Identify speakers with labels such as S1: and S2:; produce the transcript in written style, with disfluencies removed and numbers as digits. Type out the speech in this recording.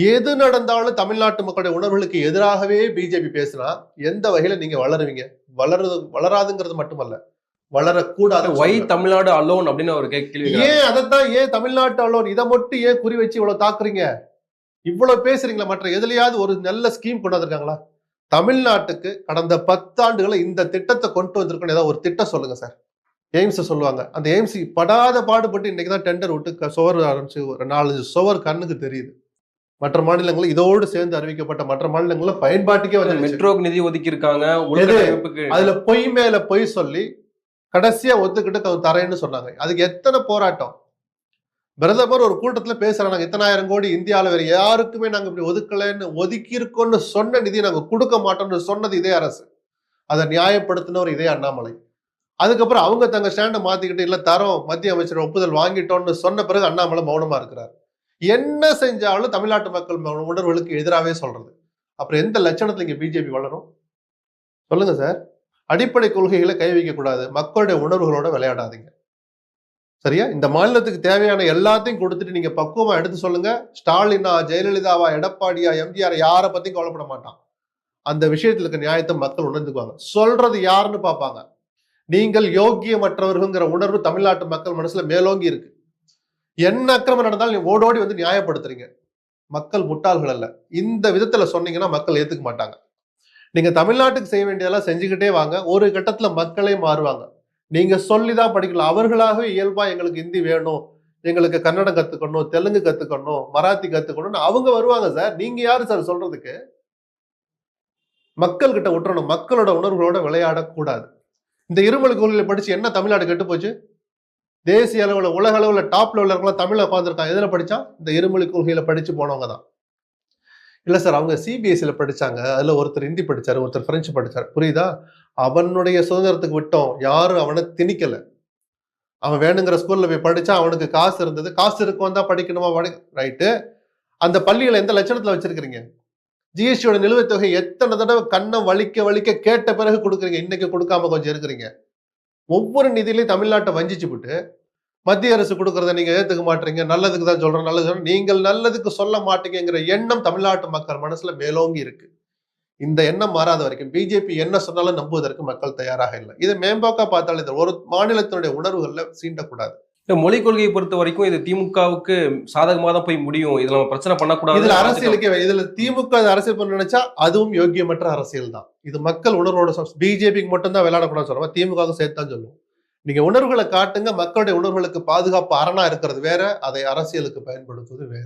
S1: எது நடந்தாலும் தமிழ்நாட்டு மக்களுடைய உணர்வுகளுக்கு எதிராகவே பிஜேபி பேசினா எந்த வகையில நீங்க வளருவீங்க? வளராதுங்கிறது மட்டுமல்ல, வளரக்கூடாது.
S2: ஒய் தமிழ்நாடு அலோன் அப்படின்னு ஒரு கேள்வி.
S1: ஏன் அதைத்தான் ஏன் தமிழ்நாட்டு அலோன் இதை மட்டும் ஏன் குறி வச்சு இவ்வளவு தாக்குறீங்க? இவ்வளவு பேசுறீங்களா? மற்ற எதுலயாவது ஒரு நல்ல ஸ்கீம் கொண்டு வந்திருக்காங்களா? தமிழ்நாட்டுக்கு கடந்த 10 ஆண்டுகளை இந்த திட்டத்தை கொண்டு வந்திருக்கணும். ஏதாவது ஒரு திட்டம் சொல்லுங்க சார். எய்ம்ஸ் சொல்லுவாங்க. அந்த எய்ம்ஸ் படாத பாடுபட்டு இன்னைக்குதான் டெண்டர் விட்டு சுவர் ஆரம்பிச்சு ஒரு 4-5 சுவர் கண்ணுக்கு தெரியுது. மற்ற மாநிலங்கள் இதோடு சேர்ந்து அறிவிக்கப்பட்ட மற்ற மாநிலங்கள்ல பயன்பாட்டுக்கே வந்து
S2: மெட்ரோக்கு நிதி ஒதுக்கி இருக்காங்க.
S1: அதுல பொய் மேல பொய் சொல்லி கடைசியா ஒத்துக்கிட்டு தரேன்னு சொன்னாங்க. அதுக்கு எத்தனை போராட்டம். பிரதமர் ஒரு கூட்டத்துல பேசுறாங்க, இத்தனாயிரம் கோடி இந்தியாவில வேற யாருக்குமே நாங்க இப்படி ஒதுக்கலன்னு ஒதுக்கி இருக்கோம்னு சொன்ன நிதி நாங்க கொடுக்க மாட்டோம்னு சொன்னது இதே அரசு. அதை நியாயப்படுத்தினவர் இதே அண்ணாமலை. அதுக்கப்புறம் அவங்க தங்க ஸ்டாண்டை மாத்திக்கிட்டு இல்ல தரோம், மத்திய அமைச்சர் ஒப்புதல் வாங்கிட்டோம்னு சொன்ன பிறகு அண்ணாமலை மௌனமா இருக்கிறார். என்ன செஞ்சாலும் தமிழ்நாட்டு மக்கள் உணர்வுகளுக்கு எதிராகவே சொல்றது. அப்புறம் எந்த லட்சணத்துல இங்க பிஜேபி வளரும் சொல்லுங்க சார். அடிப்படை கொள்கைகளை கை வைக்க கூடாது. மக்களுடைய உணர்வுகளோட விளையாடாதீங்க. சரியா? இந்த மாநிலத்துக்கு தேவையான எல்லாத்தையும் கொடுத்துட்டு நீங்க பக்குவமா எடுத்து சொல்லுங்க. ஸ்டாலினா, ஜெயலலிதாவா, எடப்பாடியா, எம்ஜிஆர் யாரை பத்தியும் கவலைப்பட மாட்டான். அந்த விஷயத்துல இருக்க நியாயத்தை மக்கள் உணர்ந்துக்குவாங்க. சொல்றது யாருன்னு பார்ப்பாங்க. நீங்கள் யோக்கியமற்றவர்கள்ங்கிற உணர்வு தமிழ்நாட்டு மக்கள் மனசுல மேலோங்கி இருக்கு. என்ன அக்கிரமம் நடந்தாலும் நீ ஓடோடி வந்து நியாயப்படுத்துறீங்க. மக்கள் முட்டாள்கள் அல்ல. இந்த விதத்துல சொன்னீங்கன்னா மக்கள் ஏத்துக்க மாட்டாங்க. நீங்க தமிழ்நாட்டுக்கு செய்ய வேண்டியதெல்லாம் செஞ்சுக்கிட்டே வாங்க. ஒரு கட்டத்துல மக்களே மாறுவாங்க. நீங்க சொல்லிதான் படிக்கலாம். அவர்களாகவே இயல்பா எங்களுக்கு ஹிந்தி வேணும், எங்களுக்கு கன்னடம் கத்துக்கணும், தெலுங்கு கத்துக்கணும், மராத்தி கத்துக்கணும்னு அவங்க வருவாங்க சார். நீங்க யாரு சார் சொல்றதுக்கு? மக்கள் கிட்ட விட்டுறணும். மக்களோட உணர்வுகளோட விளையாடக்கூடாது. இந்த இருமொழி கொள்கையை படிச்சு என்ன தமிழ்நாடு கெட்டு போச்சு? தேசிய அளவுல உலக அளவுல டாப் லெவல்ல இருக்கலாம் தமிழ்ல உட்காந்துருக்காங்க. எதுல படிச்சா? இந்த இருமொழி கொள்கையில படிச்சு போனவங்க தான். இல்ல சார், அவங்க சிபிஎஸ்சில படிச்சாங்க. அதுல ஒருத்தர் ஹிந்தி படிச்சாரு, ஒருத்தர் பிரெஞ்சு படிச்சாரு. புரியுதா? அவனுடைய சுதந்திரத்துக்கு விட்டோம். யாரும் அவனை திணிக்கல. அவன் வேணுங்கிற ஸ்கூல்ல போய் படிச்சா அவனுக்கு காசு இருந்தது. காசு இருக்கும் தான் படிக்கணுமா? ரைட்டு. அந்த பள்ளிகளை எந்த லட்சணத்துல வச்சிருக்கிறீங்க? ஜிஎஸ்டியோட நிலுவைத் தொகை எத்தனை தடவை கண்ணை வலிக்க வலிக்க கேட்ட பிறகு கொடுக்குறீங்க. இன்னைக்கு கொடுக்காம கொஞ்சம் இருக்கிறீங்க. ஒவ்வொரு நிதியிலையும் தமிழ்நாட்டை வஞ்சிச்சு விட்டு மத்திய அரசு கொடுக்கறத நீங்க ஏத்துக்க மாட்டீங்க. நல்லதுக்கு தான் சொல்றோம், நல்லது. நீங்கள் நல்லதுக்கு சொல்ல மாட்டீங்கிற எண்ணம் தமிழ்நாட்டு மக்கள் மனசுல மேலோங்கி இருக்கு. இந்த எண்ணம் மாறாத வரைக்கும் பிஜேபி என்ன சொன்னாலும் நம்புவதற்கு மக்கள் தயாராக இல்லை. இதை மேம்போக்கா பார்த்தாலே ஒரு மாநிலத்தினுடைய உணர்வுகள்ல சீண்டக்கூடாது.
S2: மொழிக் கொள்கையை பொறுத்த வரைக்கும் இது திமுகவுக்கு சாதகமாக தான் போய் முடியும். இதுல நம்ம பிரச்சனை பண்ணக்கூடாது.
S1: இதுல அரசியலுக்கே இதுல திமுக அரசியல் பண்ண நினைச்சா அதுவும் யோக்கியமற்ற அரசியல் தான். இது மக்கள் உணர்வோட பிஜேபிக்கு மட்டும் தான் விளையாடக்கூடாது சொல்லுவோம், திமுக சேர்த்து தான் சொல்லுவோம். நீங்க உணர்வுகளை காட்டுங்க. மக்களுடைய உணர்வுகளுக்கு பாதுகாப்பு அரணா இருக்கிறது வேற, அதை அரசியலுக்கு பயன்படுத்துவது வேற.